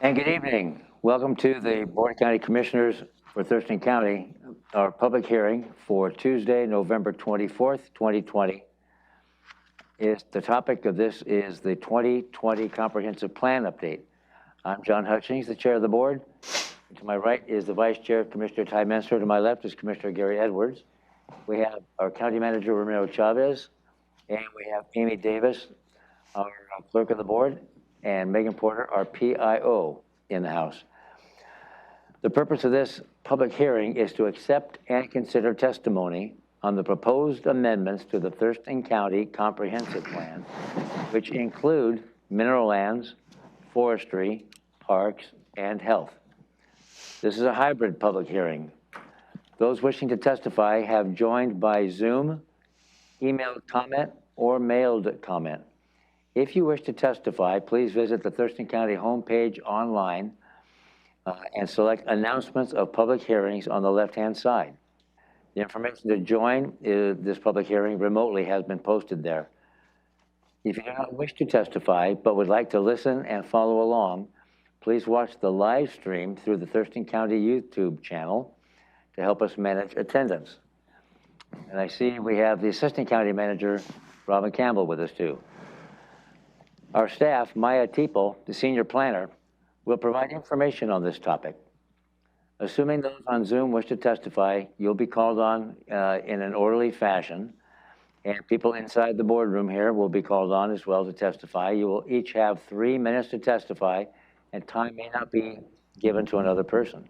And good evening. Welcome to the Board of County Commissioners for Thurston County, our public hearing for Tuesday, November 24th, 2020. The topic of this is the 2020 Comprehensive Plan Update. I'm John Hutchings, the chair of the board. To my right is the vice chair, Commissioner Ty Menser. To my left is Commissioner Gary Edwards. We have our county manager, Ramiro Chavez, and we have Amy Davis, our clerk of the board, and Megan Porter, our PIO, in the House. The purpose of this public hearing is to accept and consider testimony on the proposed amendments to the Thurston County Comprehensive Plan, which include mineral lands, forestry, parks, and health. This is a hybrid public hearing. Those wishing to testify have joined by Zoom, emailed comment, or mailed comment. If you wish to testify, please visit the Thurston County homepage online and select Announcements of Public Hearings on the left-hand side. The information to join this public hearing remotely has been posted there. If you do not wish to testify but would like to listen and follow along, please watch the live stream through the Thurston County YouTube channel to help us manage attendance. And I see we have the Assistant County Manager, Robin Campbell, with us too. Our staff, Maya Teeple, the senior planner, will provide information on this topic. Assuming those on Zoom wish to testify, you'll be called on in an orderly fashion, and people inside the boardroom here will be called on as well to testify. You will each have 3 minutes to testify, and time may not be given to another person.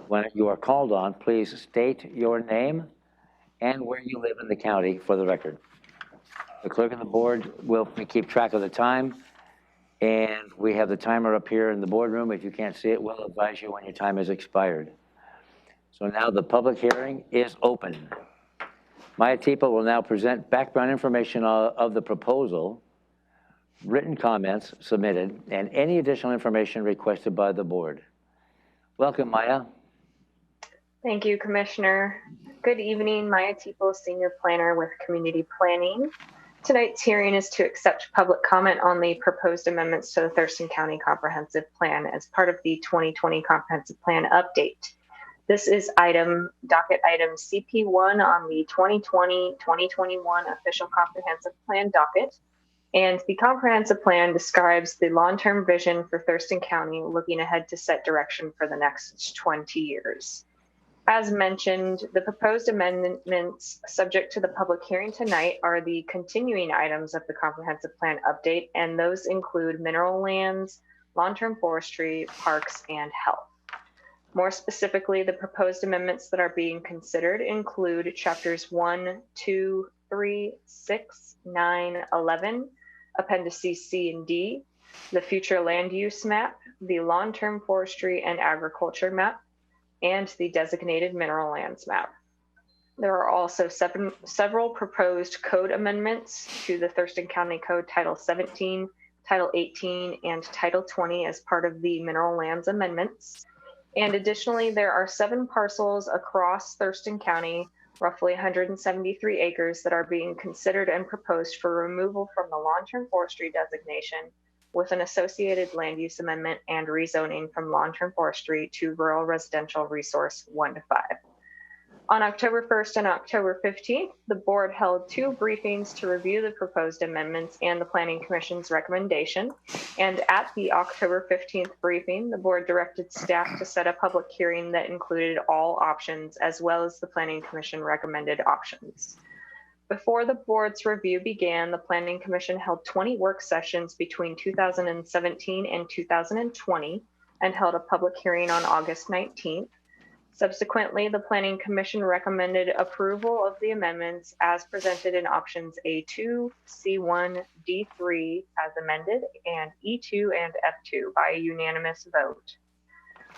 When you are called on, please state your name and where you live in the county for the record. The clerk of the board will keep track of the time, and we have the timer up here in the boardroom. If you can't see it, we'll advise you when your time has expired. So now the public hearing is open. Maya Teeple will now present background information of the proposal, written comments submitted, and any additional information requested by the board. Welcome, Maya. Thank you, Commissioner. Good evening, Maya Teeple, Senior Planner with Community Planning. Tonight's hearing is to accept public comment on the proposed amendments to the Thurston County Comprehensive Plan as part of the 2020 Comprehensive Plan update. This is docket item CP1 on the 2020-2021 Official Comprehensive Plan docket. And the comprehensive plan describes the long-term vision for Thurston County looking ahead to set direction for the next 20 years. As mentioned, the proposed amendments subject to the public hearing tonight are the continuing items of the comprehensive plan update, and those include mineral lands, long-term forestry, parks, and health. More specifically, the proposed amendments that are being considered include chapters 1, 2, 3, 6, 9, 11, appendices C and D, the future land use map, the long-term forestry and agriculture map, and the designated mineral lands map. There are also several proposed code amendments to the Thurston County Code Title 17, Title 18, and Title 20 as part of the mineral lands amendments. And additionally, there are 7 parcels across Thurston County, roughly 173 acres, that are being considered and proposed for removal from the long-term forestry designation with an associated land use amendment and rezoning from long-term forestry to rural residential resource 1 to 5. On October 1st and October 15th, the board held 2 briefings to review the proposed amendments and the Planning Commission's recommendation. And at the October 15th briefing, the board directed staff to set a public hearing that included all options as well as the Planning Commission recommended options. Before the board's review began, the Planning Commission held 20 work sessions between 2017 and 2020 and held a public hearing on August 19th. Subsequently, the Planning Commission recommended approval of the amendments as presented in options A2, C1, D3 as amended, and E2 and F2 by a unanimous vote.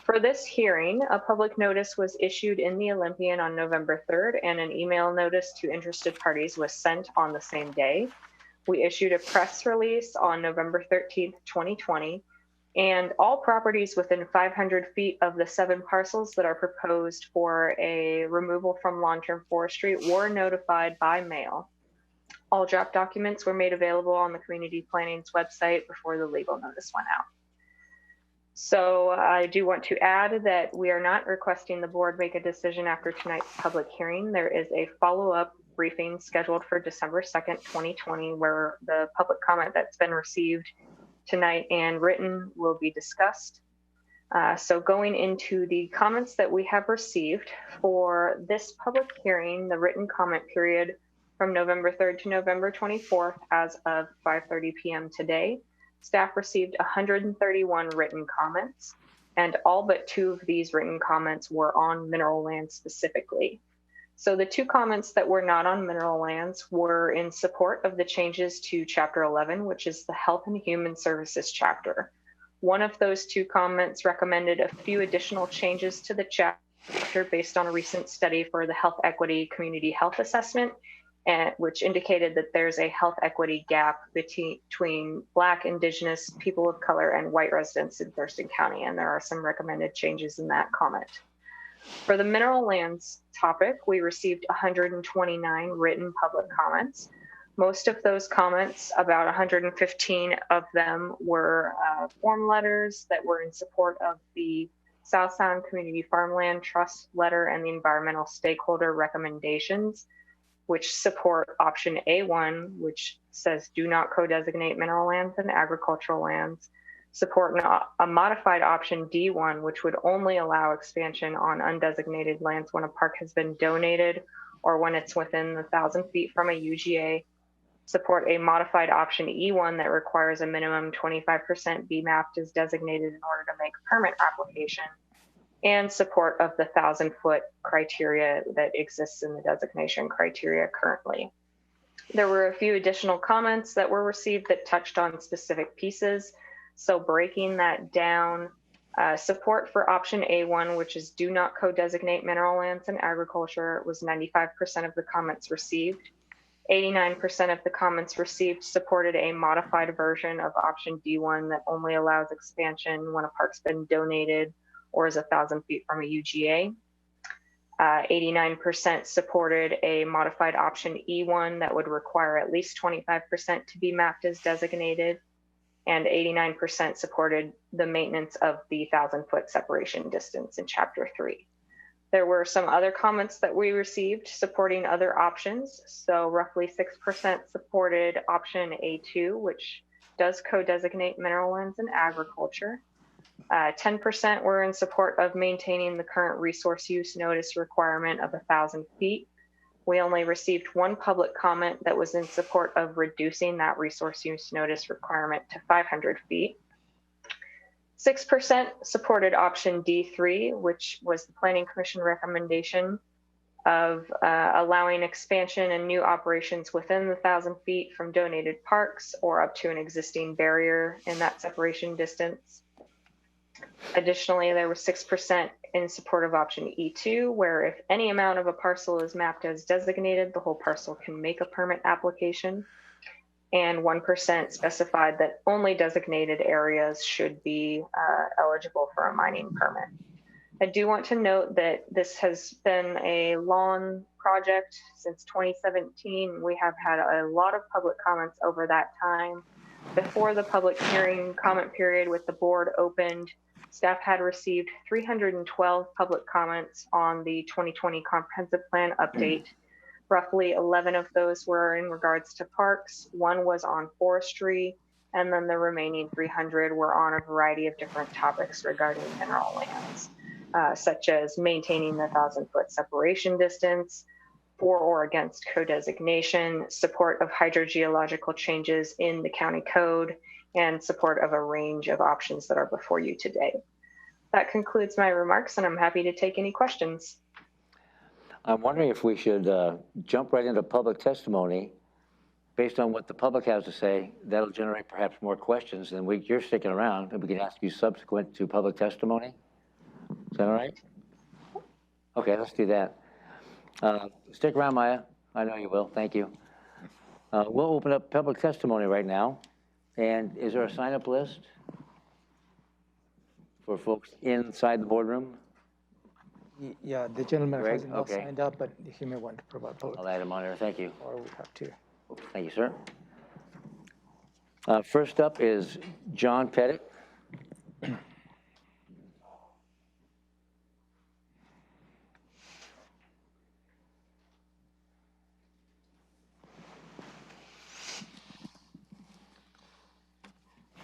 For this hearing, a public notice was issued in the Olympian on November 3rd, and an email notice to interested parties was sent on the same day. We issued a press release on November 13th, 2020, and all properties within 500 feet of the 7 parcels that are proposed for a removal from long-term forestry were notified by mail. All draft documents were made available on the Community Planning's website before the legal notice went out. So I do want to add that we are not requesting the board make a decision after tonight's public hearing. There is a follow-up briefing scheduled for December 2nd, 2020, where the public comment that's been received tonight and written will be discussed. So going into the comments that we have received for this public hearing, the written comment period from November 3rd to November 24th as of 5:30 p.m. today, staff received 131 written comments, and all but 2 of these written comments were on mineral lands specifically. So the 2 comments that were not on mineral lands were in support of the changes to Chapter 11, which is the Health and Human Services chapter. One of those 2 comments recommended a few additional changes to the chapter based on a recent study for the Health Equity Community Health Assessment, which indicated that there's a health equity gap between Black, Indigenous, people of color, and white residents in Thurston County, and there are some recommended changes in that comment. For the mineral lands topic, we received 129 written public comments. Most of those comments, about 115 of them, were form letters that were in support of the South Sound Community Farmland Trust letter and the environmental stakeholder recommendations, which support option A1, which says do not co-designate mineral lands and agricultural lands, support a modified option D1, which would only allow expansion on undesignated lands when a park has been donated or when it's within 1,000 feet from a UGA, support a modified option E1 that requires a minimum 25% be mapped as designated in order to make a permit application, and support of the 1,000-foot criteria that exists in the designation criteria currently. There were a few additional comments that were received that touched on specific pieces. So breaking that down, support for option A1, which is do not co-designate mineral lands and agriculture, was 95% of the comments received. 89% of the comments received supported a modified version of option D1 that only allows expansion when a park's been donated or is 1,000 feet from a UGA. 89% supported a modified option E1 that would require at least 25% to be mapped as designated, and 89% supported the maintenance of the 1,000-foot separation distance in Chapter 3. There were some other comments that we received supporting other options. So roughly 6% supported option A2, which does co-designate mineral lands and agriculture. 10% were in support of maintaining the current resource use notice requirement of 1,000 feet. We only received 1 public comment that was in support of reducing that resource use notice requirement to 500 feet. 6% supported option D3, which was the Planning Commission recommendation of allowing expansion and new operations within the 1,000 feet from donated parks or up to an existing barrier in that separation distance. Additionally, there was 6% in support of option E2, where if any amount of a parcel is mapped as designated, the whole parcel can make a permit application. And 1% specified that only designated areas should be eligible for a mining permit. I do want to note that this has been a long project since 2017. We have had a lot of public comments over that time. Before the public hearing comment period with the board opened, staff had received 312 public comments on the 2020 comprehensive plan update. Roughly 11 of those were in regards to parks, 1 was on forestry, and then the remaining 300 were on a variety of different topics regarding mineral lands, such as maintaining the 1,000-foot separation distance, for or against co-designation, support of hydrogeological changes in the county code, and support of a range of options that are before you today. That concludes my remarks, and I'm happy to take any questions. I'm wondering if we should jump right into public testimony. Based on what the public has to say, that'll generate perhaps more questions, and you're sticking around, and we can ask you subsequent to public testimony. Is that all right? Okay, let's do that. Stick around, Maya. I know you will. Thank you. We'll open up public testimony right now. And is there a sign-up list for folks inside the boardroom? Yeah, the gentleman Greg? has not Okay. signed up, but he may want to provide public, I'll add him on there. Thank you. or we have to. Thank you, sir. First up is John Pettis.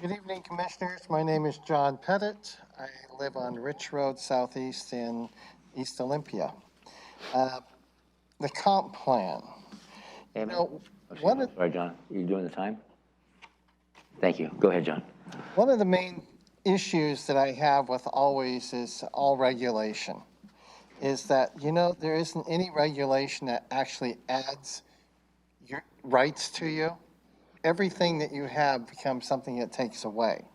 Good evening, Commissioners. My name is John Pettit. I live on Rich Road Southeast in East Olympia. The comp plan. Amy? One of, Sorry, John, you doing the time? Thank you. Go ahead, John. one of the main issues that I have with always is all regulation. Is that, there isn't any regulation that actually adds your rights to you. Everything that you have becomes something that takes away.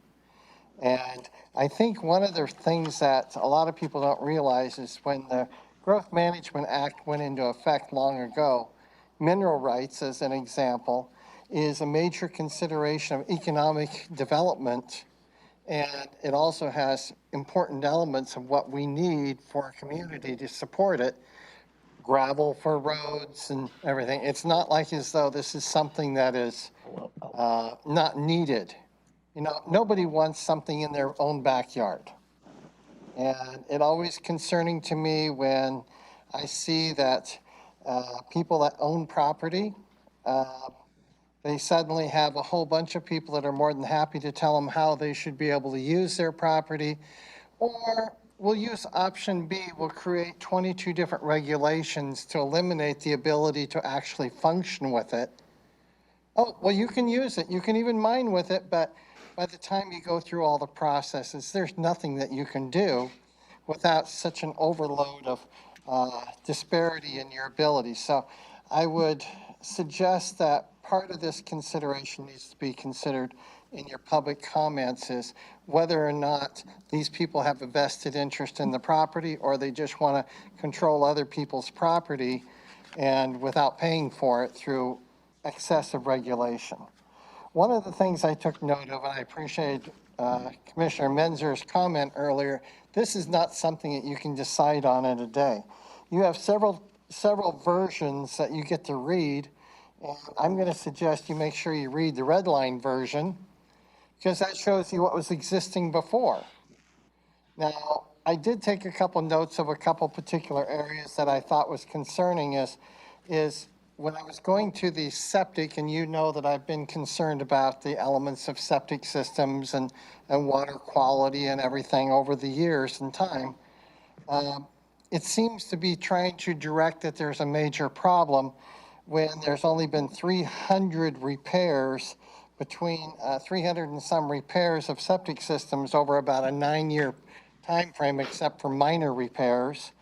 And I think one of the things that a lot of people don't realize is when the Growth Management Act went into effect long ago, mineral rights, as an example, is a major consideration of economic development. And it also has important elements of what we need for a community to support it. Gravel for roads and everything. It's not like as though this is something that is not needed. Nobody wants something in their own backyard. And it always concerning to me when I see that people that own property, they suddenly have a whole bunch of people that are more than happy to tell them how they should be able to use their property. Or we'll use option B, we'll create 22 different regulations to eliminate the ability to actually function with it. Oh, well, you can use it. You can even mine with it, but by the time you go through all the processes, there's nothing that you can do without such an overload of disparity in your ability. So I would suggest that part of this consideration needs to be considered in your public comments is whether or not these people have a vested interest in the property or they just want to control other people's property and without paying for it through excessive regulation. One of the things I took note of, and I appreciate Commissioner Menzer's comment earlier, this is not something that you can decide on in a day. You have several versions that you get to read, and I'm going to suggest you make sure you read the red line version because that shows you what was existing before. Now, I did take a couple notes of a couple particular areas that I thought was concerning is when I was going to the septic, and you know that I've been concerned about the elements of septic systems and water quality and everything over the years and time, it seems to be trying to direct that there's a major problem when there's only been 300 repairs between 300 and some repairs of septic systems over about a 9-year time frame, except for minor repairs.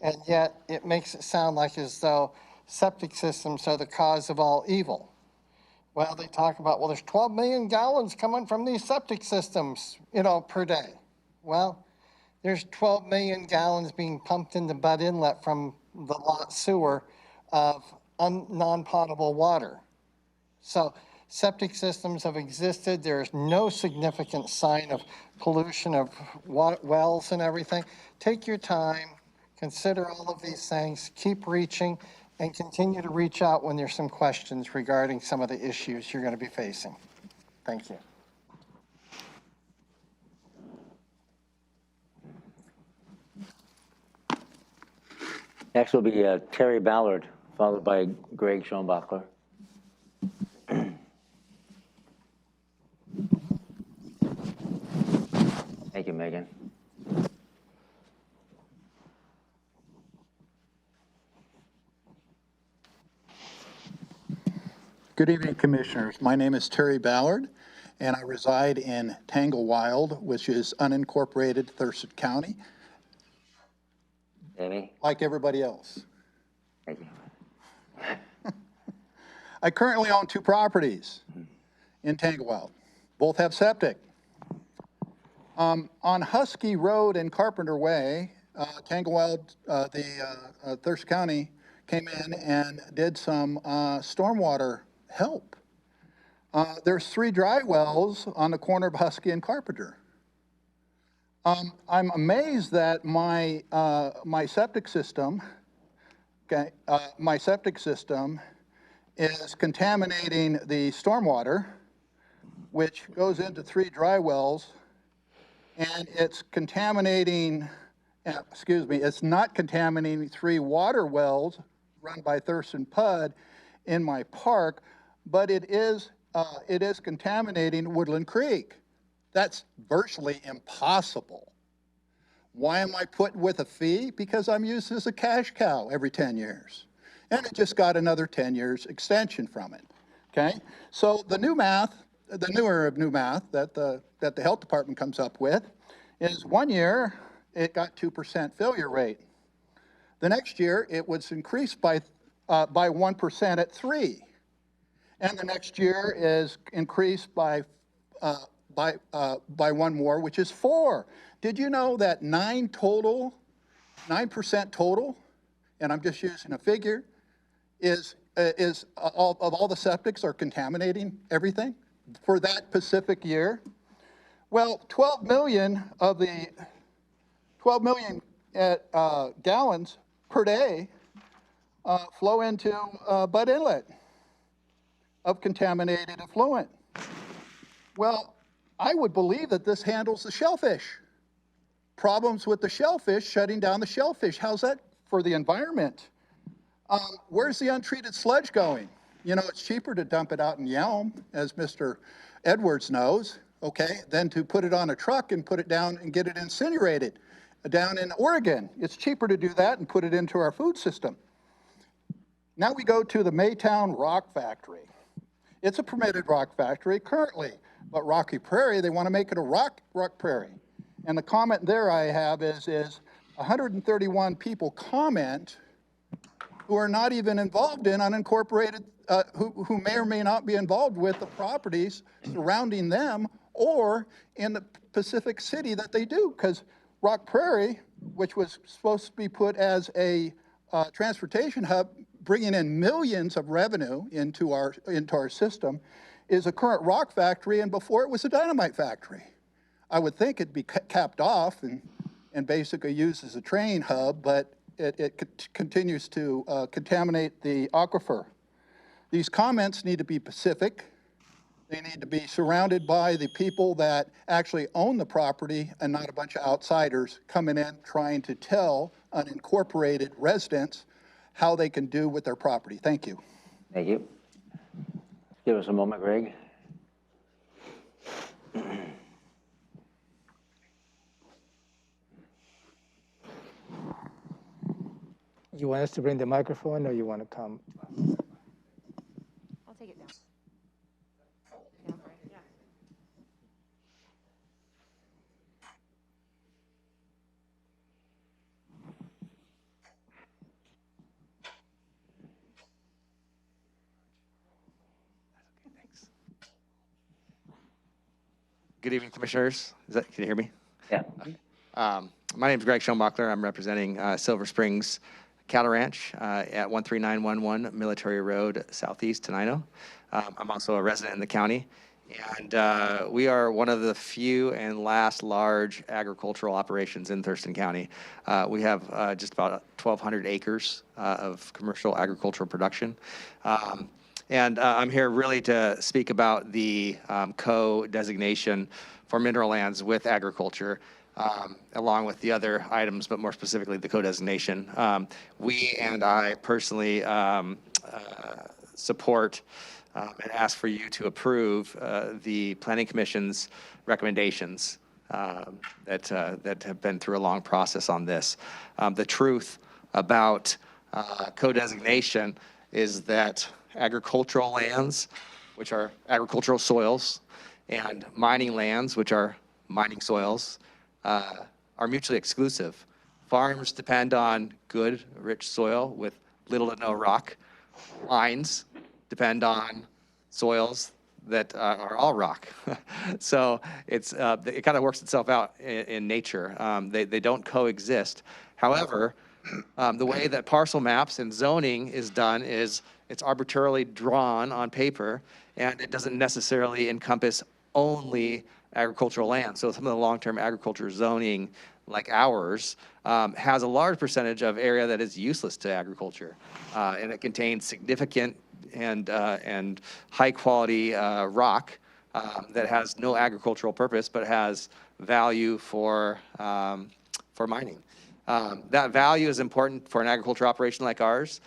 And yet it makes it sound like as though septic systems are the cause of all evil. Well, they talk about, well, there's 12 million gallons coming from these septic systems, per day. Well, there's 12 million gallons being pumped into Bud Inlet from the lot sewer of non-potable water. So septic systems have existed. There's no significant sign of pollution of wells and everything. Take your time, consider all of these things, keep reaching, and continue to reach out when there's some questions regarding some of the issues you're going to be facing. Thank you. Next will be Terry Ballard, followed by Greg Schoenbachler. Thank you, Megan. Good evening, Commissioners. My name is Terry Ballard, and I reside in Tanglewild, which is unincorporated Thurston County, Amy? like everybody else. Thank you. I currently own 2 properties in Tanglewild. Both have septic. On Husky Road and Carpenter Way, Tanglewild, Thurston County came in and did some stormwater help. There's 3 dry wells on the corner of Husky and Carpenter. I'm amazed that my septic system, is contaminating the stormwater, which goes into 3 dry wells, and it's contaminating. It's not contaminating 3 water wells run by Thurston PUD in my park, but it is contaminating Woodland Creek, That's virtually impossible. Why am I put with a fee? Because I'm used as a cash cow every 10 years. And it just got another 10 years extension from it, okay? So the new math, the newer of new math that the health department comes up with is 1 year, it got 2% failure rate. The next year, it was increased by 1% at 3. And the next year is increased by 1 more, which is 4. Did you know that 9% total, and I'm just using a figure, is all the septics are contaminating everything for that specific year? Well, 12 million gallons per day flow into Bud Inlet of contaminated effluent. Well, I would believe that this handles the shellfish. Problems with the shellfish, shutting down the shellfish. How's that for the environment? Where's the untreated sludge going? You know, it's cheaper to dump it out in Yelm, as Mr. Edwards knows, okay, than to put it on a truck and put it down and get it incinerated. Down in Oregon, it's cheaper to do that and put it into our food system. Now we go to the Maytown Rock Factory. It's a permitted rock factory currently, but Rocky Prairie, they want to make it a rock prairie. And the comment there I have is 131 people comment who are not even involved in unincorporated, who may or may not be involved with the properties surrounding them or in the Pacific City that they do, because Rock Prairie, which was supposed to be put as a transportation hub, bringing in millions of revenue into our system, is a current rock factory, and before it was a dynamite factory. I would think it'd be capped off and basically used as a train hub, but it continues to contaminate the aquifer. These comments need to be specific. They need to be surrounded by the people that actually own the property and not a bunch of outsiders coming in trying to tell unincorporated residents how they can do with their property. Thank you. Thank you. Give us a moment, Greg. You want us to bring the microphone or you want to come? I'll take it down. Yeah. Good evening, commissioners. Can you hear me? Yeah. My name is Greg Shumacher. I'm representing Silver Springs Cattle Ranch at 13911 Military Road, Southeast, Tenino. I'm also a resident in the county, and we are one of the few and last large agricultural operations in Thurston County. We have just about 1,200 acres of commercial agricultural production. And I'm here really to speak about the co-designation for mineral lands with agriculture, along with the other items, but more specifically the co-designation. We and I personally support and ask for you to approve the Planning Commission's recommendations that have been through a long process on this. The truth about co-designation is that agricultural lands, which are agricultural soils, and mining lands, which are mining soils, are mutually exclusive. Farms depend on good, rich soil with little to no rock. Mines depend on soils that are all rock. So it kind of works itself out in nature. They don't coexist. However, the way that parcel maps and zoning is done is it's arbitrarily drawn on paper, and it doesn't necessarily encompass only agricultural land. So some of the long-term agriculture zoning, like ours, has a large percentage of area that is useless to agriculture, and it contains significant and high-quality rock that has no agricultural purpose, but has value for mining. That value is important for an agriculture operation like ours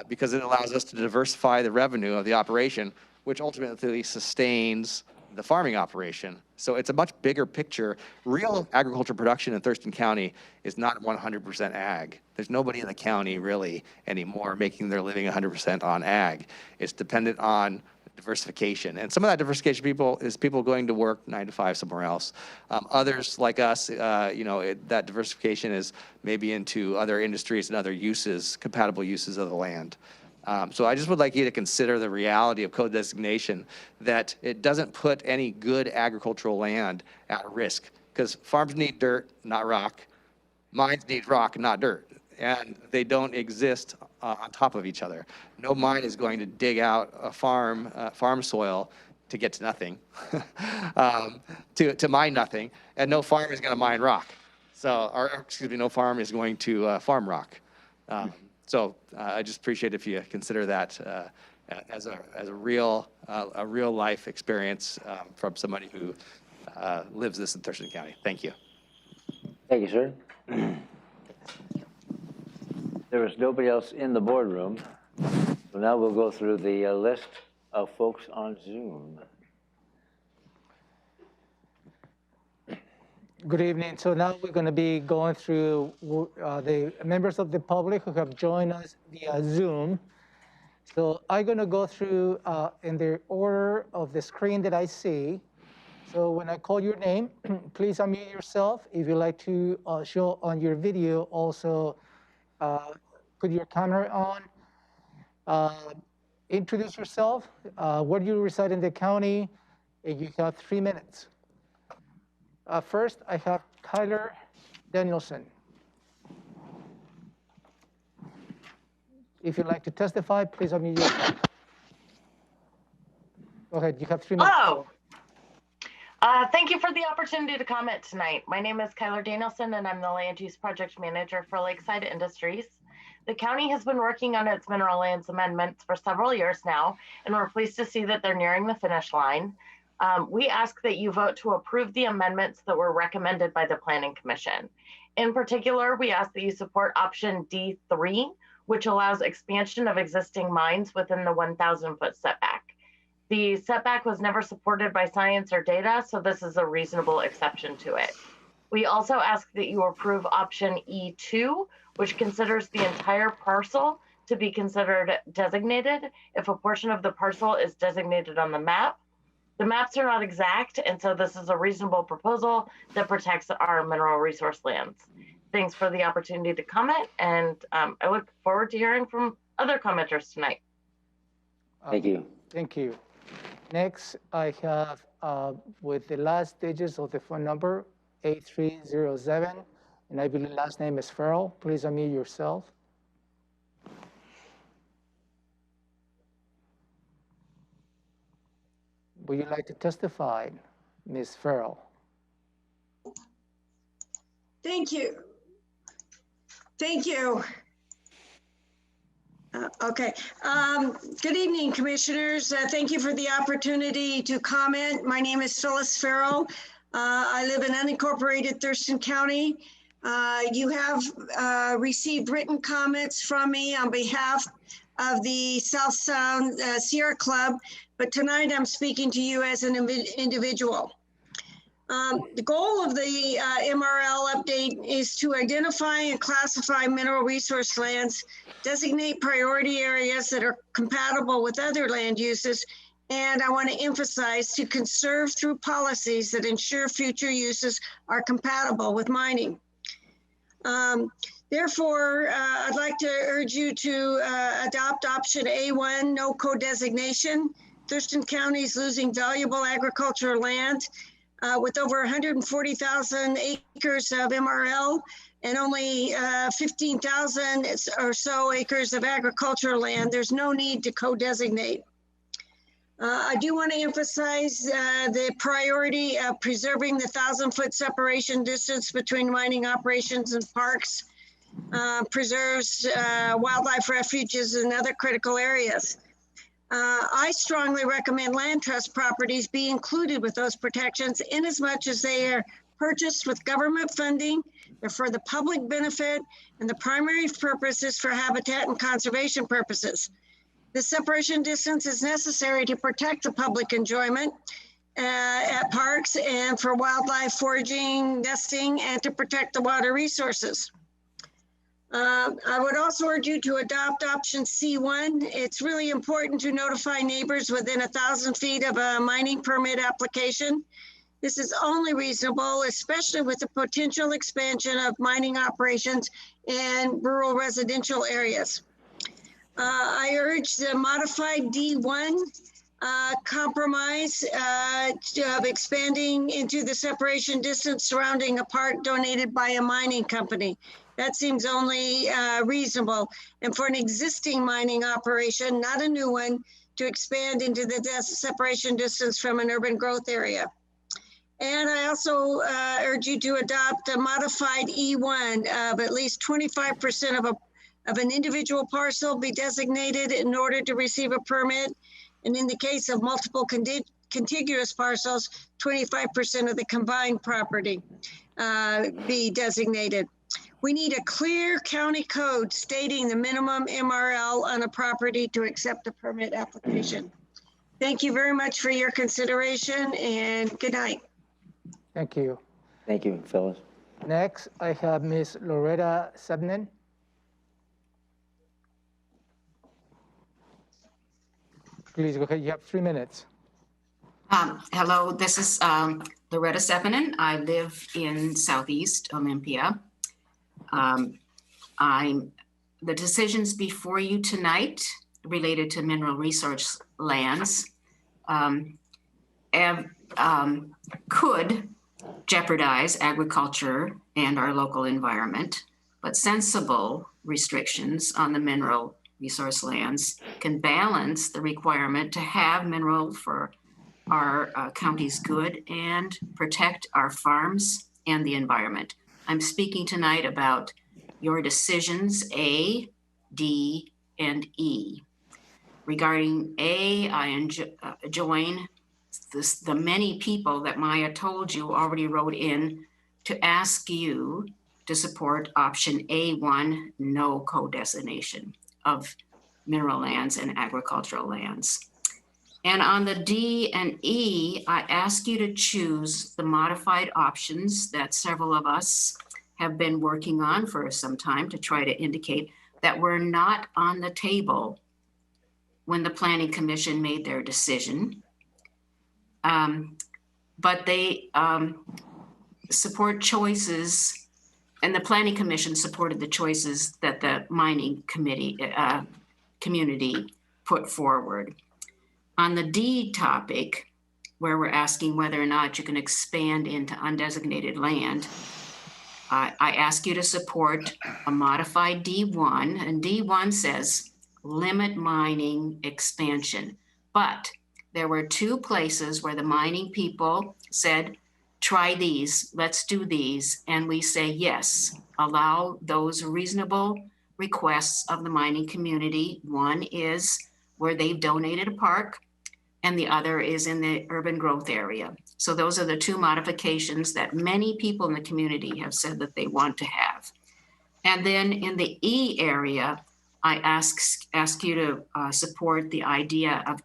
because it allows us to diversify the revenue of the operation, which ultimately sustains the farming operation. So it's a much bigger picture. Real agriculture production in Thurston County is not 100% ag. There's nobody in the county really anymore making their living 100% on ag. It's dependent on diversification. And some of that diversification people going to work 9 to 5 somewhere else. Others like us, that diversification is maybe into other industries and other uses, compatible uses of the land. So I just would like you to consider the reality of co-designation, that it doesn't put any good agricultural land at risk, because farms need dirt, not rock. Mines need rock, not dirt. And they don't exist on top of each other. No mine is going to dig out a farm soil to get to nothing, to mine nothing, and no farm is going to mine rock. So, no farm is going to farm rock. So I just appreciate if you consider that as a real life experience from somebody who lives this in Thurston County. Thank you. Thank you, sir. There is nobody else in the boardroom, so now we'll go through the list of folks on Zoom. Good evening. So now we're going to be going through the members of the public who have joined us via Zoom. So I'm going to go through in the order of the screen that I see. So when I call your name, please unmute yourself. If you'd like to show on your video, also put your camera on. Introduce yourself, where do you reside in the county, and you have 3 minutes. First, I have Tyler Danielson. If you'd like to testify, please unmute yourself. Go ahead, you have 3 minutes. Hello. Thank you for the opportunity to comment tonight. My name is Kyler Danielson, and I'm the Land Use Project Manager for Lakeside Industries. The county has been working on its mineral lands amendments for several years now, and we're pleased to see that they're nearing the finish line. We ask that you vote to approve the amendments that were recommended by the Planning Commission. In particular, we ask that you support option D3, which allows expansion of existing mines within the 1,000-foot setback. The setback was never supported by science or data, so this is a reasonable exception to it. We also ask that you approve option E2, which considers the entire parcel to be considered designated if a portion of the parcel is designated on the map. The maps are not exact, and so this is a reasonable proposal that protects our mineral resource lands. Thanks for the opportunity to comment, and I look forward to hearing from other commenters tonight. Thank you. Thank you. Next, I have with the last digits of the phone number, 8307, and I believe last name is Farrell. Please unmute yourself. Would you like to testify, Ms. Farrell? Thank you. Thank you. Okay. Good evening, commissioners. Thank you for the opportunity to comment. My name is Phyllis Farrell. I live in unincorporated Thurston County. You have received written comments from me on behalf of the South Sound Sierra Club, but tonight I'm speaking to you as an individual. The goal of the MRL update is to identify and classify mineral resource lands, designate priority areas that are compatible with other land uses, and I want to emphasize to conserve through policies that ensure future uses are compatible with mining. Therefore, I'd like to urge you to adopt option A1, no co-designation. Thurston County is losing valuable agricultural land with over 140,000 acres of MRL and only 15,000 or so acres of agricultural land. There's no need to co-designate. I do want to emphasize the priority of preserving the 1,000-foot separation distance between mining operations and parks, preserves wildlife refuges and other critical areas. I strongly recommend land trust properties be included with those protections inasmuch as they are purchased with government funding, they're for the public benefit, and the primary purpose is for habitat and conservation purposes. The separation distance is necessary to protect the public enjoyment. at parks and for wildlife foraging, nesting, and to protect the water resources. I would also urge you to adopt option C1. It's really important to notify neighbors within 1,000 feet of a mining permit application. This is only reasonable, especially with the potential expansion of mining operations in rural residential areas. I urge the modified D1 compromise of expanding into the separation distance surrounding a park donated by a mining company. That seems only reasonable. And for an existing mining operation, not a new one, to expand into the separation distance from an urban growth area. And I also urge you to adopt a modified E1 of at least 25% of an individual parcel be designated in order to receive a permit. And in the case of multiple contiguous parcels, 25% of the combined property be designated. We need a clear county code stating the minimum MRL on a property to accept a permit application. Thank you very much for your consideration and good night. Thank you. Thank you, Phyllis. Next, I have Ms. Loreta Cednan. Please go ahead, you have 3 minutes. Hello, this is Loreta Cednan. I live in Southeast Olympia. The decisions before you tonight related to mineral resource lands could jeopardize agriculture and our local environment, but sensible restrictions on the mineral resource lands can balance the requirement to have mineral for our county's good and protect our farms and the environment. I'm speaking tonight about your decisions A, D, and E. Regarding A, I join the many people that Maya told you already wrote in to ask you to support option A1, no co-designation of mineral lands and agricultural lands. And on the D and E, I ask you to choose the modified options that several of us have been working on for some time to try to indicate that were not on the table when the Planning Commission made their decision. But they support choices, and the Planning Commission supported the choices that the mining community put forward. On the D topic, where we're asking whether or not you can expand into undesignated land, I ask you to support a modified D1, and D1 says limit mining expansion. But there were 2 places where the mining people said, try these, let's do these. And we say, yes, allow those reasonable requests of the mining community. One is where they've donated a park, and the other is in the urban growth area. So those are the 2 modifications that many people in the community have said that they want to have. And then in the E area, I ask you to support the idea of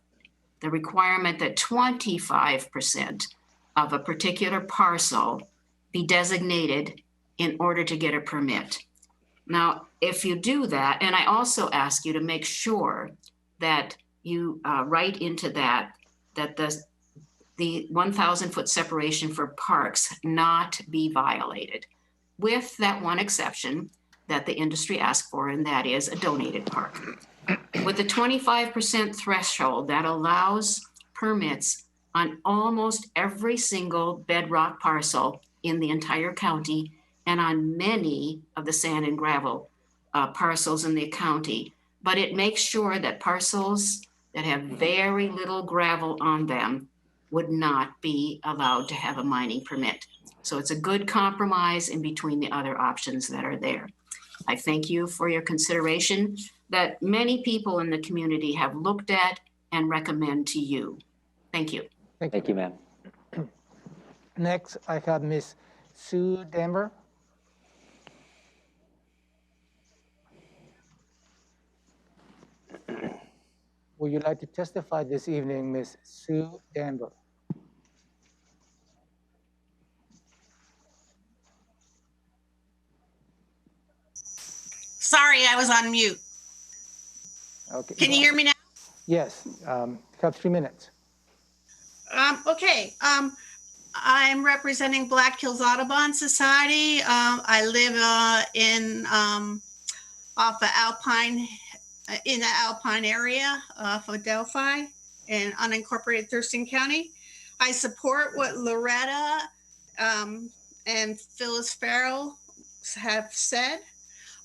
the requirement that 25% of a particular parcel be designated in order to get a permit. Now, if you do that, and I also ask you to make sure that you write into that the 1,000-foot separation for parks not be violated, with that one exception that the industry asked for, and that is a donated park. With the 25% threshold that allows permits on almost every single bedrock parcel in the entire county and on many of the sand and gravel parcels in the county, but it makes sure that parcels that have very little gravel on them would not be allowed to have a mining permit. So it's a good compromise in between the other options that are there. I thank you for your consideration that many people in the community have looked at and recommend to you. Thank you. Thank you, ma'am. Next, I have Ms. Sue Denver. Would you like to testify this evening, Ms. Sue Denver? Sorry, I was on mute. Okay. Can you hear me now? Yes, you have 3 minutes. Okay. I'm representing Black Hills Audubon Society. I live off of Alpine, in the Alpine area off of Delphi in unincorporated Thurston County. I support what Loreta and Phyllis Farrell have said.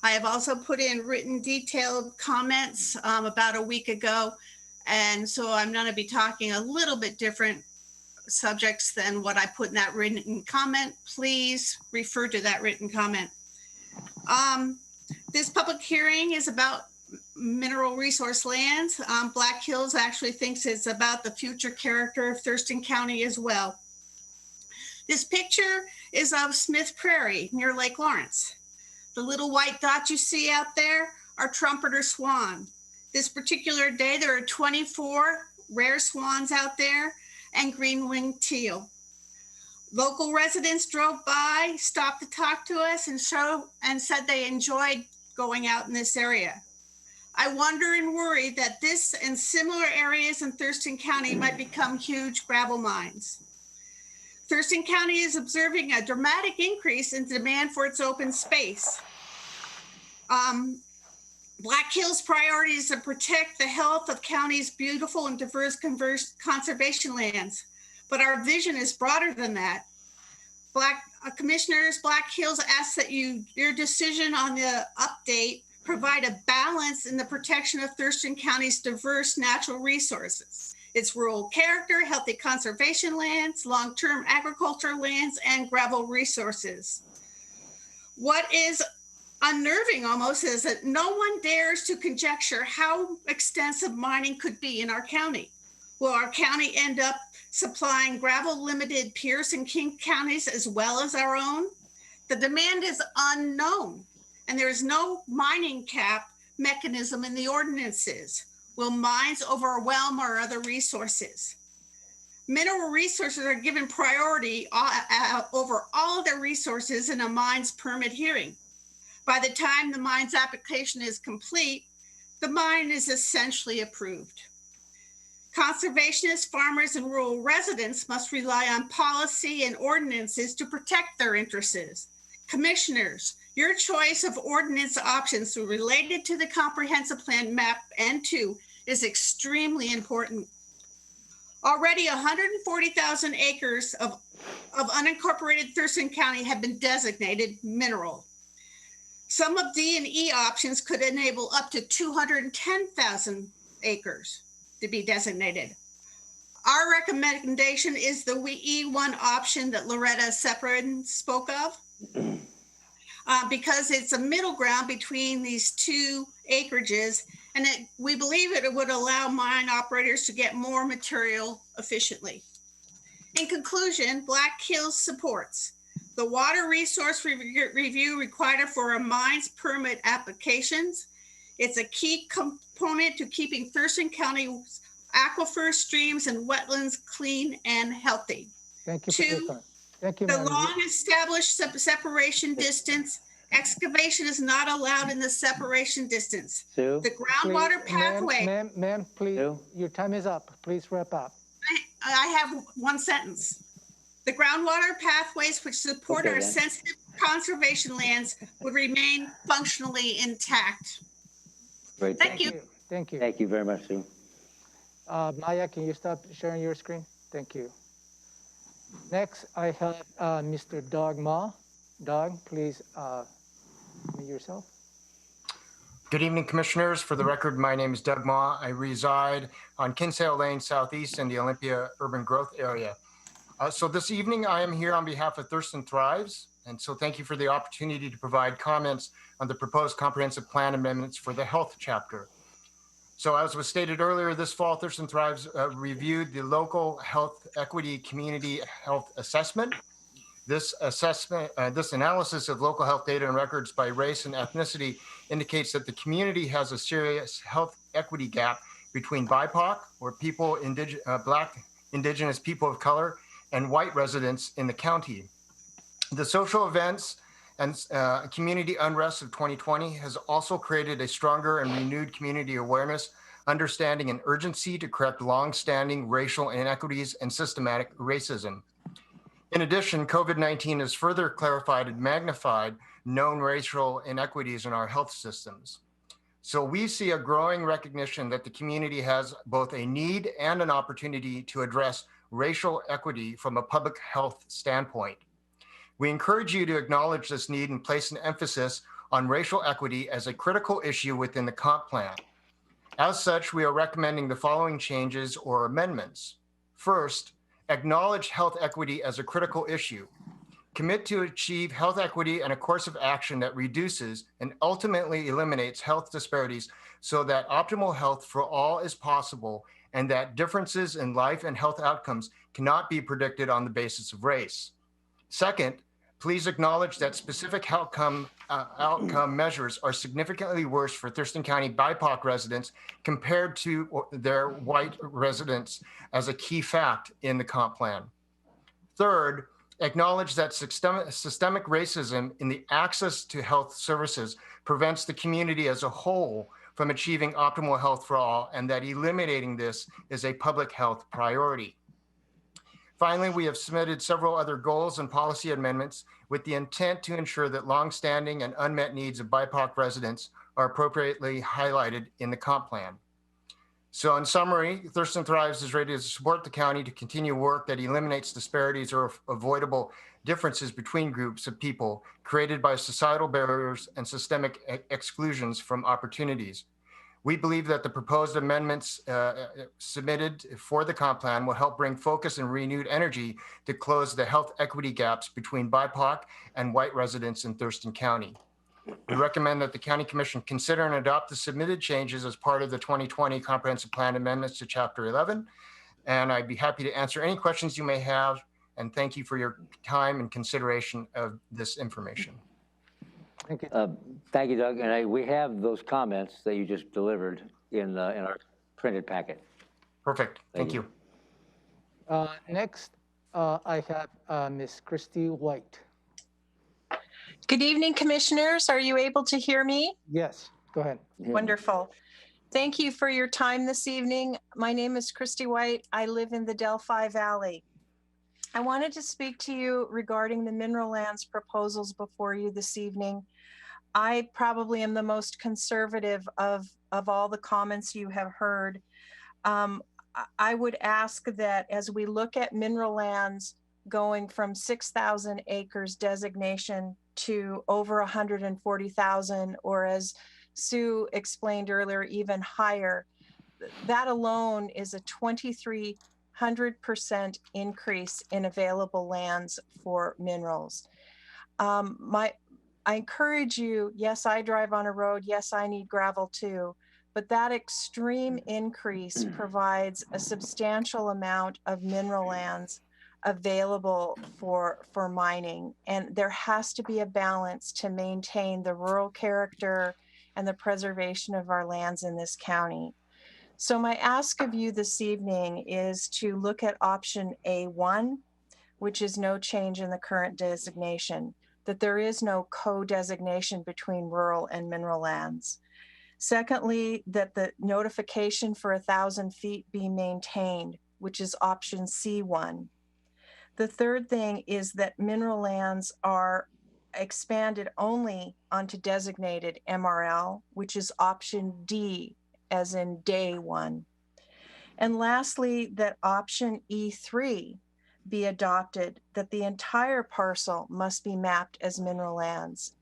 I have also put in written detailed comments about a week ago. And so I'm going to be talking a little bit different subjects than what I put in that written comment. Please refer to that written comment. This public hearing is about mineral resource lands. Black Hills actually thinks it's about the future character of Thurston County as well. This picture is of Smith Prairie near Lake Lawrence. The little white dots you see out there are trumpeter swan. This particular day, there are 24 rare swans out there and green-winged teal. Local residents drove by, stopped to talk to us and said they enjoyed going out in this area. I wonder and worry that this and similar areas in Thurston County might become huge gravel mines. Thurston County is observing a dramatic increase in demand for its open space. Black Hills' priority is to protect the health of county's beautiful and diverse conservation lands, but our vision is broader than that. Commissioners, Black Hills asks that your decision on the update provide a balance in the protection of Thurston County's diverse natural resources, its rural character, healthy conservation lands, long-term agricultural lands, and gravel resources. What is unnerving almost is that no one dares to conjecture how extensive mining could be in our county. Will our county end up supplying gravel-limited Pierce and King counties as well as our own? The demand is unknown, and there is no mining cap mechanism in the ordinances. Will mines overwhelm our other resources? Mineral resources are given priority over all of their resources in a mine's permit hearing. By the time the mine's application is complete, the mine is essentially approved. Conservationists, farmers, and rural residents must rely on policy and ordinances to protect their interests. Commissioners, your choice of ordinance options related to the comprehensive plan map N2 is extremely important. Already 140,000 acres of unincorporated Thurston County have been designated mineral. Some of D and E options could enable up to 210,000 acres to be designated. Our recommendation is the E1 option that Loreta Cednan spoke of, because it's a middle ground between these two acreages, and we believe it would allow mine operators to get more material efficiently. In conclusion, Black Hills supports the water resource review required for a mine's permit applications. It's a key component to keeping Thurston County's aquifers, streams, and wetlands clean and healthy. Thank you for your time. Thank you, The ma'am. long-established separation distance, excavation is not allowed in the separation distance. Sue? The groundwater pathway. Ma'am, please, Sue? your time is up. Please wrap up. I have one sentence. The groundwater pathways which support Okay, our then. sensitive conservation lands would remain functionally intact. Great. Thank you. Thank you. Thank you very much, Sue. Maya, can you stop sharing your screen? Thank you. Next, I have Mr. Doug Ma. Doug, please meet yourself. Good evening, Commissioners. For the record, my name is Doug Ma. I reside on Kinsale Lane Southeast in the Olympia Urban Growth Area. So this evening, I am here on behalf of Thurston Thrives. And so thank you for the opportunity to provide comments on the proposed comprehensive plan amendments for the health chapter. So as was stated earlier, this fall, Thurston Thrives reviewed the local health equity community health assessment. This assessment, this analysis of local health data and records by race and ethnicity indicates that the community has a serious health equity gap between BIPOC, or people, Black, Indigenous people of color, and white residents in the county. The social events and community unrest of 2020 has also created a stronger and renewed community awareness, understanding, and urgency to correct longstanding racial inequities and systematic racism. In addition, COVID-19 has further clarified and magnified known racial inequities in our health systems. So we see a growing recognition that the community has both a need and an opportunity to address racial equity from a public health standpoint. We encourage you to acknowledge this need and place an emphasis on racial equity as a critical issue within the comp plan. As such, we are recommending the following changes or amendments. First, acknowledge health equity as a critical issue. Commit to achieve health equity and a course of action that reduces and ultimately eliminates health disparities so that optimal health for all is possible and that differences in life and health outcomes cannot be predicted on the basis of race. Second, please acknowledge that specific outcome measures are significantly worse for Thurston County BIPOC residents compared to their white residents as a key fact in the comp plan. Third, acknowledge that systemic racism in the access to health services prevents the community as a whole from achieving optimal health for all, and that eliminating this is a public health priority. Finally, we have submitted several other goals and policy amendments with the intent to ensure that longstanding and unmet needs of BIPOC residents are appropriately highlighted in the comp plan. So in summary, Thurston Thrives is ready to support the county to continue work that eliminates disparities or avoidable differences between groups of people created by societal barriers and systemic exclusions from opportunities. We believe that the proposed amendments submitted for the comp plan will help bring focus and renewed energy to close the health equity gaps between BIPOC and white residents in Thurston County. We recommend that the County Commission consider and adopt the submitted changes as part of the 2020 Comprehensive Plan amendments to Chapter 11. And I'd be happy to answer any questions you may have. And thank you for your time and consideration of this information. Thank you. Thank you, Doug. And we have those comments that you just delivered in our printed packet. Perfect. Thank you. Next, I have Ms. Christy White. Good evening, commissioners. Are you able to hear me? Yes, go ahead. Wonderful. Thank you for your time this evening. My name is Christy White. I live in the Delphi Valley. I wanted to speak to you regarding the mineral lands proposals before you this evening. I probably am the most conservative of all the comments you have heard. I would ask that as we look at mineral lands going from 6,000 acres designation to over 140,000, or as Sue explained earlier, even higher, that alone is a 2,300% increase in available lands for minerals. I encourage you, yes, I drive on a road, yes, I need gravel too, but that extreme increase provides a substantial amount of mineral lands available for mining. And there has to be a balance to maintain the rural character and the preservation of our lands in this county. So my ask of you this evening is to look at option A1, which is no change in the current designation, that there is no co-designation between rural and mineral lands. Secondly, that the notification for 1,000 feet be maintained, which is option C1. The third thing is that mineral lands are expanded only onto designated MRL, which is option D, as in day one. And lastly, that option E3 be adopted, that the entire parcel must be mapped as mineral lands.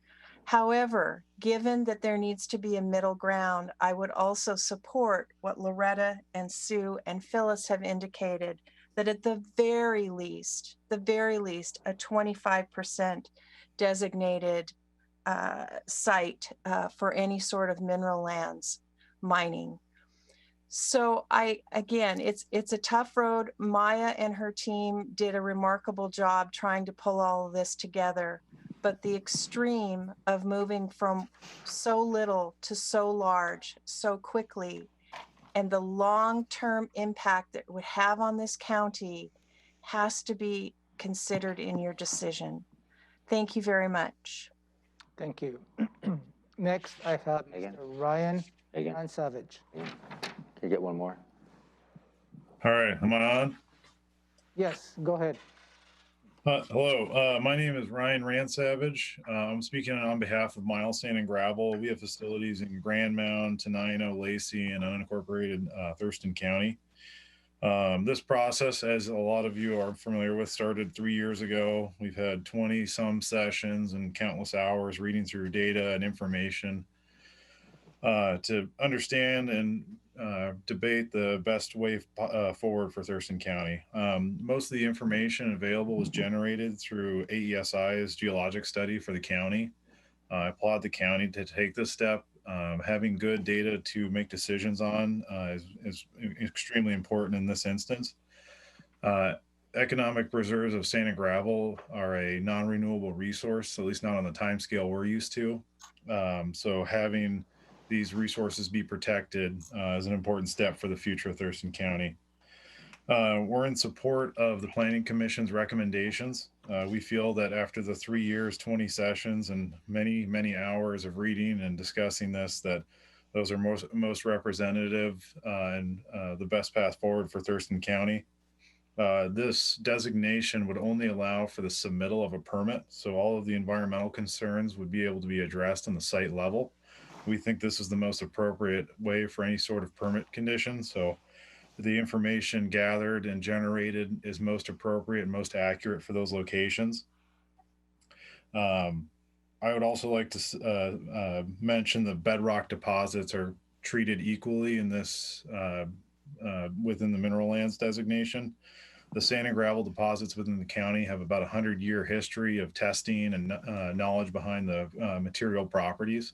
However, given that there needs to be a middle ground, I would also support what Loreta and Sue and Phyllis have indicated, that at the very least, a 25% designated site for any sort of mineral lands mining. So again, it's a tough road. Maya and her team did a remarkable job trying to pull all of this together, but the extreme of moving from so little to so large so quickly, and the long-term impact that it would have on this county has to be considered in your decision. Thank you very much. Thank you. Next, I have Megan? Mr. Ryan Megan, Savage. can you get one more? All right, am I on? Yes, go ahead. Hello, my name is Ryan Ransavage. I'm speaking on behalf of Miles Sand and Gravel. We have facilities in Grand Mound, Tenino, Lacey, and unincorporated Thurston County. This process, as a lot of you are familiar with, started 3 years ago. We've had 20 some sessions and countless hours reading through data and information to understand and debate the best way forward for Thurston County. Most of the information available was generated through AESI's geologic study for the county. I applaud the county to take this step. Having good data to make decisions on is extremely important in this instance. Economic reserves of sand and gravel are a non-renewable resource, at least not on the timescale we're used to. So having these resources be protected is an important step for the future of Thurston County. We're in support of the Planning Commission's recommendations. We feel that after the 3 years, 20 sessions, and many, many hours of reading and discussing this, that those are most representative and the best path forward for Thurston County. This designation would only allow for the submittal of a permit, so all of the environmental concerns would be able to be addressed on the site level. We think this is the most appropriate way for any sort of permit condition. So the information gathered and generated is most appropriate and most accurate for those locations. I would also like to mention the bedrock deposits are treated equally in this within the mineral lands designation. The sand and gravel deposits within the county have about 100-year history of testing and knowledge behind the material properties.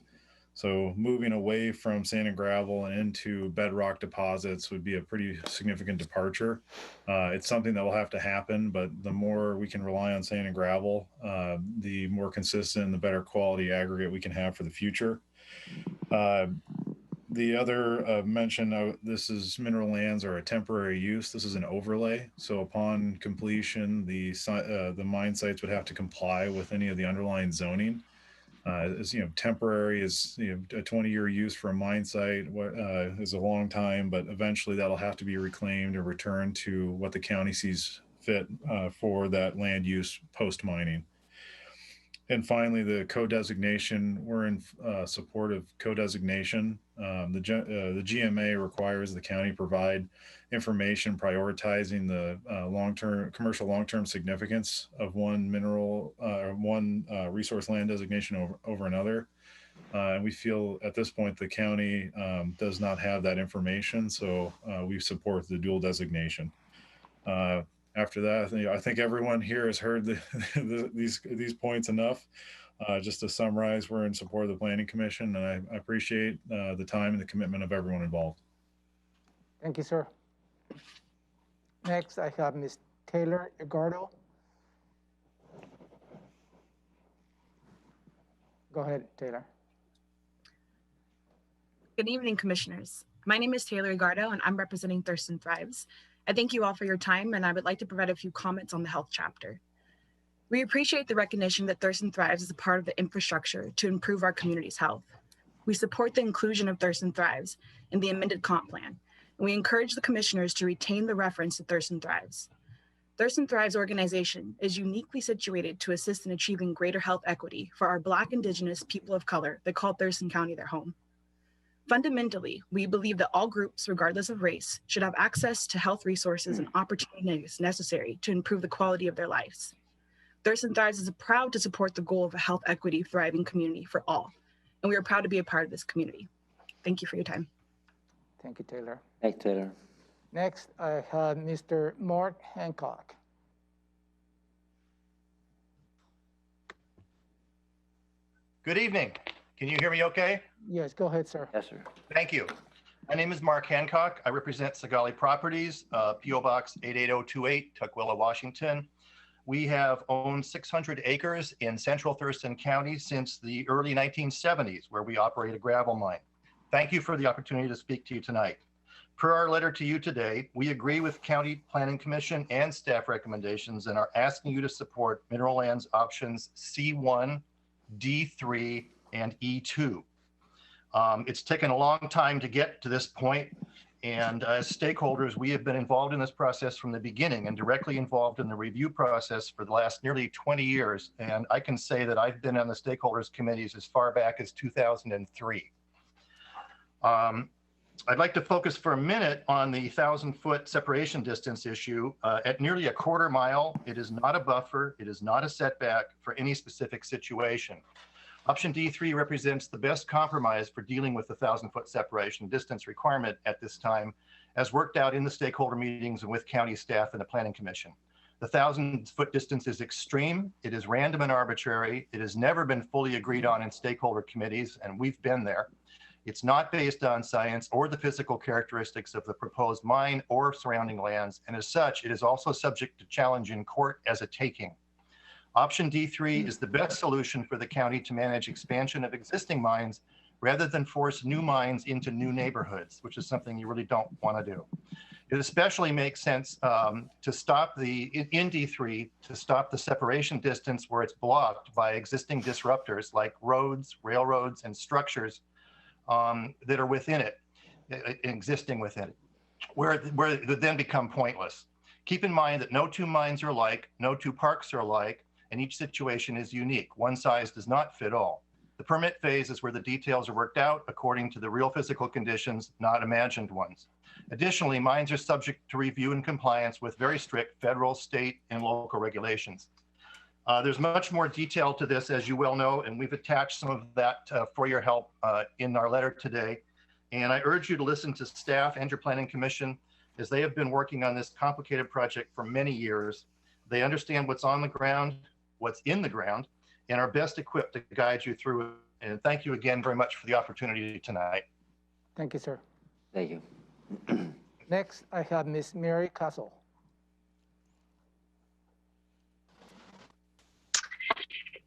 So moving away from sand and gravel and into bedrock deposits would be a pretty significant departure. It's something that will have to happen, but the more we can rely on sand and gravel, the more consistent and the better quality aggregate we can have for the future. The other mention, this is mineral lands are a temporary use. This is an overlay. So upon completion, the mine sites would have to comply with any of the underlying zoning. As you know, temporary is a 20-year use for a mine site is a long time, but eventually that'll have to be reclaimed or returned to what the county sees fit for that land use post mining. And finally, the co-designation. We're in support of co-designation. The GMA requires the county provide information prioritizing the commercial long-term significance of one mineral or one resource land designation over another. And we feel at this point the county does not have that information, so we support the dual designation. After that, I think everyone here has heard these points enough. Just to summarize, we're in support of the Planning Commission, and I appreciate the time and the commitment of everyone involved. Thank you, sir. Next, I have Ms. Taylor Rigardo. Go ahead, Taylor. Good evening, commissioners. My name is Taylor Rigardo, and I'm representing Thurston Thrives. I thank you all for your time, and I would like to provide a few comments on the health chapter. We appreciate the recognition that Thurston Thrives is a part of the infrastructure to improve our community's health. We support the inclusion of Thurston Thrives in the amended comp plan, and we encourage the commissioners to retain the reference to Thurston Thrives. Thurston Thrives organization is uniquely situated to assist in achieving greater health equity for our Black, Indigenous, people of color that call Thurston County their home. Fundamentally, we believe that all groups, regardless of race, should have access to health resources and opportunities necessary to improve the quality of their lives. Thurston Thrives is proud to support the goal of a health equity, thriving community for all, and we are proud to be a part of this community. Thank you for your time. Thank you, Taylor. Thanks, Taylor. Next, I have Mr. Mark Hancock. Good evening. Can you hear me okay? Yes, go ahead, sir. Yes, sir. Thank you. My name is Mark Hancock. I represent Segali Properties, P.O. Box 88028, Tukwila, Washington. We have owned 600 acres in central Thurston County since the early 1970s, where we operate a gravel mine. Thank you for the opportunity to speak to you tonight. Per our letter to you today, we agree with County Planning Commission and staff recommendations and are asking you to support Mineral Lands options C1 D3, and E2. It's taken a long time to get to this point, and as stakeholders, we have been involved in this process from the beginning and directly involved in the review process for the last nearly 20 years. And I can say that I've been on the stakeholders committees as far back as 2003. I'd like to focus for a minute on the 1,000-foot separation distance issue. At nearly a quarter mile, it is not a buffer, it is not a setback for any specific situation. Option D3 represents the best compromise for dealing with the 1,000-foot separation distance requirement at this time, as worked out in the stakeholder meetings and with county staff and the Planning Commission. The 1,000-foot distance is extreme, it is random and arbitrary, it has never been fully agreed on in stakeholder committees, and we've been there. It's not based on science or the physical characteristics of the proposed mine or surrounding lands, and as such, it is also subject to challenge in court as a taking. Option D3 is the best solution for the county to manage expansion of existing mines rather than force new mines into new neighborhoods, which is something you really don't want to do. It especially makes sense to stop in D3, to stop the separation distance where it's blocked by existing disruptors like roads, railroads, and structures that are within it, existing within it, where it would then become pointless. Keep in mind that no two mines are alike, no two parks are alike, and each situation is unique. One size does not fit all. The permit phase is where the details are worked out according to the real physical conditions, not imagined ones. Additionally, mines are subject to review and compliance with very strict federal, state, and local regulations. There's much more detail to this, as you well know, and we've attached some of that for your help in our letter today. And I urge you to listen to staff and your Planning Commission, as they have been working on this complicated project for many years. They understand what's on the ground, what's in the ground, and are best equipped to guide you through it. And thank you again very much for the opportunity tonight. Thank you, sir. Thank you. Next, I have Ms. Mary Castle.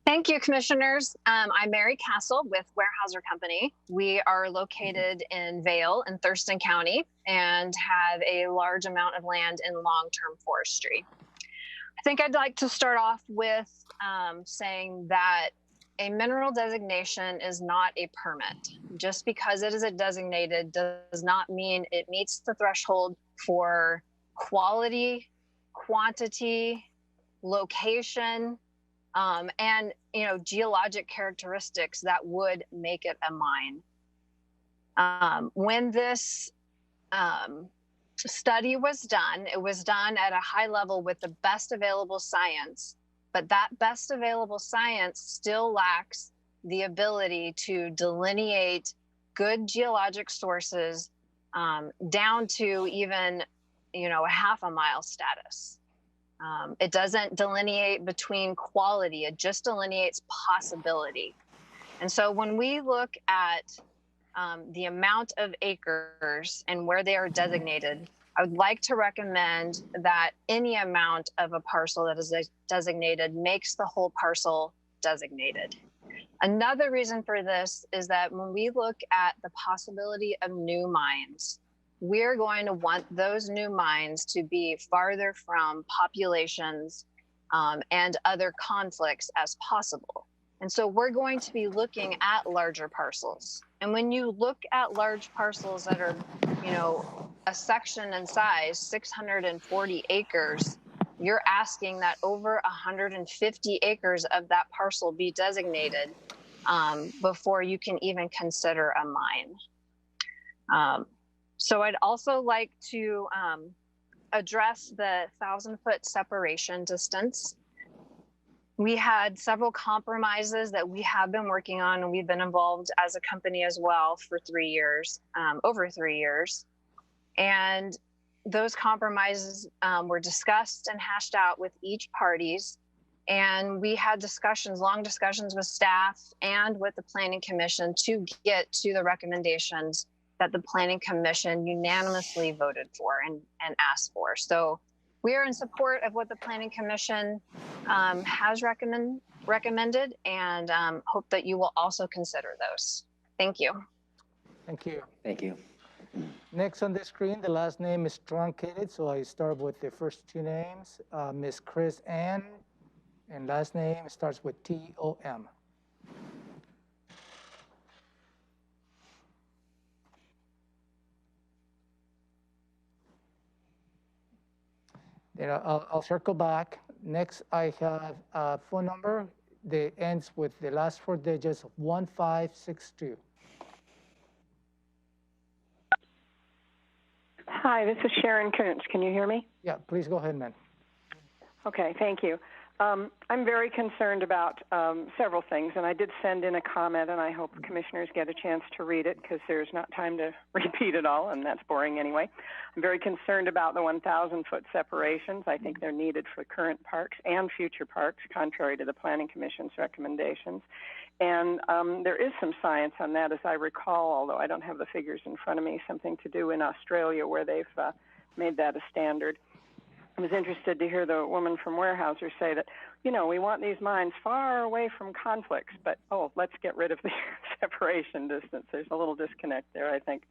Thank you, commissioners. I'm Mary Castle with Weyerhaeuser Company. We are located in Vail in Thurston County and have a large amount of land in long-term forestry. I think I'd like to start off with saying that a mineral designation is not a permit. Just because it is a designated does not mean it meets the threshold for quality, quantity, location, and geologic characteristics that would make it a mine. When this study was done, it was done at a high level with the best available science, but that best available science still lacks the ability to delineate good geologic sources down to even, a half a mile status. It doesn't delineate between quality, it just delineates possibility. And so when we look at the amount of acres and where they are designated, I would like to recommend that any amount of a parcel that is designated makes the whole parcel designated. Another reason for this is that when we look at the possibility of new mines, we're going to want those new mines to be farther from populations and other conflicts as possible. And so we're going to be looking at larger parcels. And when you look at large parcels that are, a section in size, 640 acres, you're asking that over 150 acres of that parcel be designated before you can even consider a mine. So I'd also like to address the 1,000-foot separation distance. We had several compromises that we have been working on, and we've been involved as a company as well for 3 years, over 3 years. And those compromises were discussed and hashed out with each parties. And we had discussions, long discussions with staff and with the Planning Commission to get to the recommendations that the Planning Commission unanimously voted for and asked for. So we are in support of what the Planning Commission has recommended and hope that you will also consider those. Thank you. Thank you. Thank you. Next on the screen, the last name is truncated, so I start with the first two names. Miss Chris Ann, and last name starts with T-O-M. I'll circle back. Next, I have a phone number that ends with the last 4 digits of 1562. Hi, this is Sharon Kuntz. Can you hear me? Yeah, please go ahead, ma'am. Okay, thank you. I'm very concerned about several things, and I did send in a comment, and I hope commissioners get a chance to read it because there's not time to repeat it all, and that's boring anyway. I'm very concerned about the 1,000-foot separations. I think they're needed for current parks and future parks, contrary to the Planning Commission's recommendations. And there is some science on that, as I recall, although I don't have the figures in front of me, something to do in Australia where they've made that a standard. I was interested to hear the woman from Weyerhaeuser say that, we want these mines far away from conflicts, but, let's get rid of the separation distance. There's a little disconnect there, I think.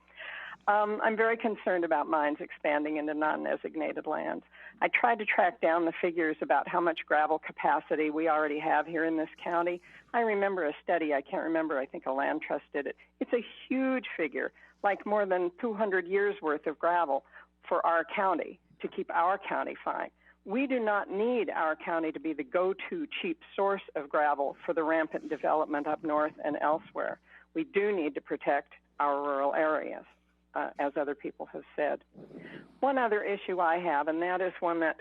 I'm very concerned about mines expanding into non-designated lands. I tried to track down the figures about how much gravel capacity we already have here in this county. I remember a study, I can't remember, I think a land trust did it. It's a huge figure, like more than 200 years worth of gravel for our county, to keep our county fine. We do not need our county to be the go-to cheap source of gravel for the rampant development up north and elsewhere. We do need to protect our rural areas, as other people have said. One other issue I have, and that is one that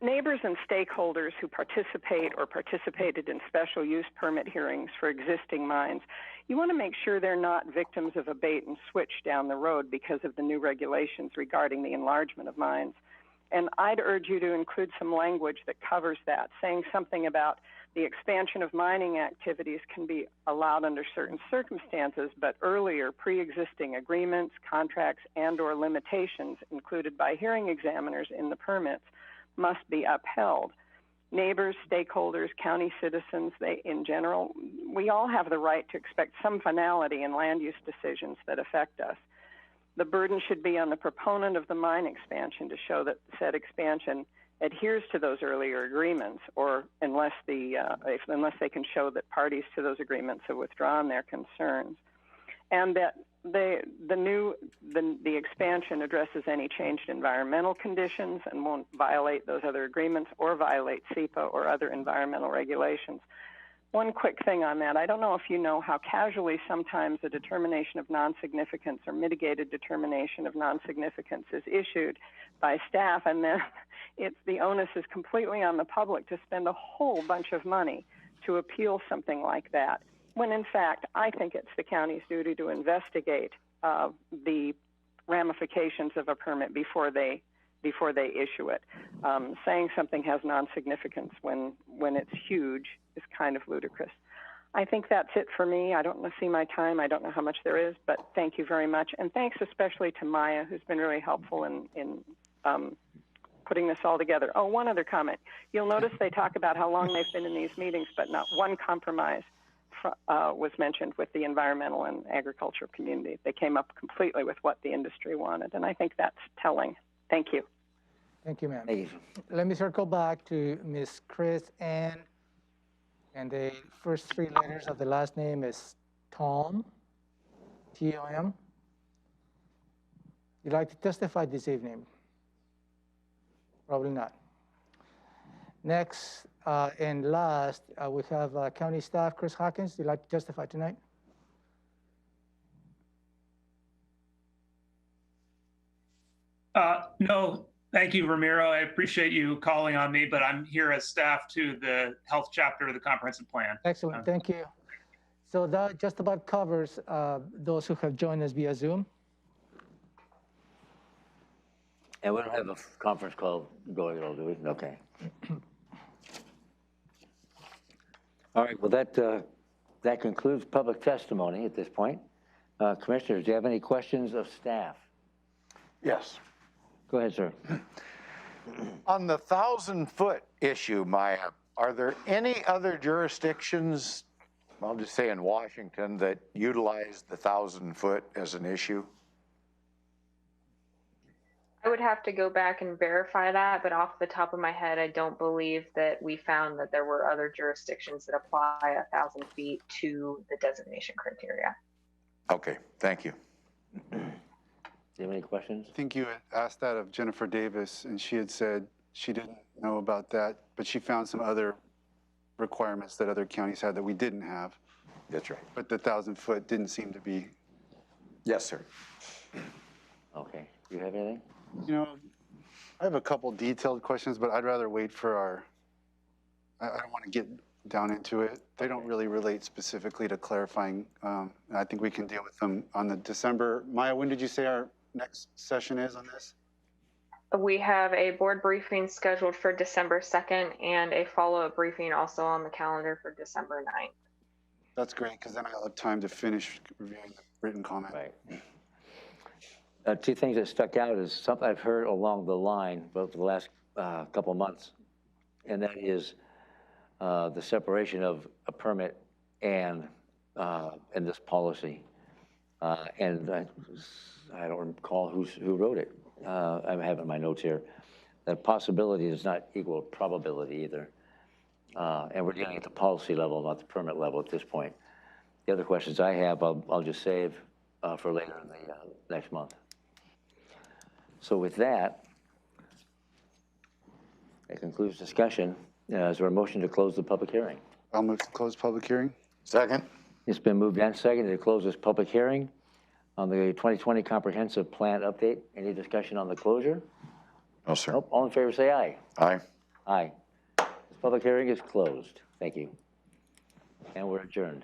neighbors and stakeholders who participate or participated in special use permit hearings for existing mines, you want to make sure they're not victims of a bait and switch down the road because of the new regulations regarding the enlargement of mines. And I'd urge you to include some language that covers that, saying something about the expansion of mining activities can be allowed under certain circumstances, but earlier pre-existing agreements, contracts, and/or limitations included by hearing examiners in the permits must be upheld. Neighbors, stakeholders, county citizens, in general, we all have the right to expect some finality in land use decisions that affect us. The burden should be on the proponent of the mine expansion to show that said expansion adheres to those earlier agreements, or unless they can show that parties to those agreements have withdrawn their concerns, and that the expansion addresses any changed environmental conditions and won't violate those other agreements or violate SEPA or other environmental regulations. One quick thing on that, I don't know if you know how casually sometimes a determination of non-significance or mitigated determination of non-significance is issued by staff, and then the onus is completely on the public to spend a whole bunch of money to appeal something like that, when in fact I think it's the county's duty to investigate the ramifications of a permit before they issue it. Saying something has non-significance when it's huge is kind of ludicrous. I think that's it for me. I don't see my time. I don't know how much there is, but thank you very much. And thanks especially to Maya, who's been really helpful in putting this all together. Oh, one other comment. You'll notice they talk about how long they've been in these meetings, but not one compromise was mentioned with the environmental and agriculture community. They came up completely with what the industry wanted, and I think that's telling. Thank you. Thank you, ma'am. Let me circle back to Ms. Chris Ann, and the first 3 letters of the last name is Tom, T-O-M. You'd like to testify this evening? Probably not. Next and last, we have county staff, Chris Hawkins. You'd like to testify tonight? No, thank you, Ramiro. I appreciate you calling on me, but I'm here as staff to the health chapter of the comprehensive plan. Excellent, thank you. So that just about covers those who have joined us via Zoom. And we don't have a conference call going at all, do we? Okay. All right, well, that concludes public testimony at this point. Commissioners, do you have any questions of staff? Yes. Go ahead, sir. On the 1,000-foot issue, Maya, are there any other jurisdictions, I'll just say in Washington, that utilize the 1,000-foot as an issue? I would have to go back and verify that, but off the top of my head, I don't believe that we found that there were other jurisdictions that apply 1,000 feet to the designation criteria. Okay, thank you. Do you have any questions? I think you had asked that of Jennifer Davis, and she had said she didn't know about that, but she found some other requirements that other counties had that we didn't have. That's right. But the 1,000-foot didn't seem to be. Yes, sir. Okay. Do you have anything? You know, I have a couple detailed questions, but I'd rather wait for our, I don't want to get down into it. They don't really relate specifically to clarifying. And I think we can deal with them on the December. Maya, when did you say our next session is on this? We have a board briefing scheduled for December 2nd and a follow-up briefing also on the calendar for December 9th. That's great, because then I'll have time to finish reviewing the written comment. Right. Two things that stuck out is something I've heard along the line for the last couple of months, and that is the separation of a permit and this policy. And I don't recall who wrote it. I have it in my notes here. That possibility does not equal probability either. And we're dealing at the policy level, not the permit level at this point. The other questions I have, I'll just save for later in the next month. So with that, that concludes discussion. Is there a motion to close the public hearing? I'll move to close public hearing. Second. It's been moved and seconded to close this public hearing on the 2020 Comprehensive Plan Update. Any discussion on the closure? No, sir. Nope. All in favor, say aye. Aye. Aye. This public hearing is closed. Thank you. And we're adjourned.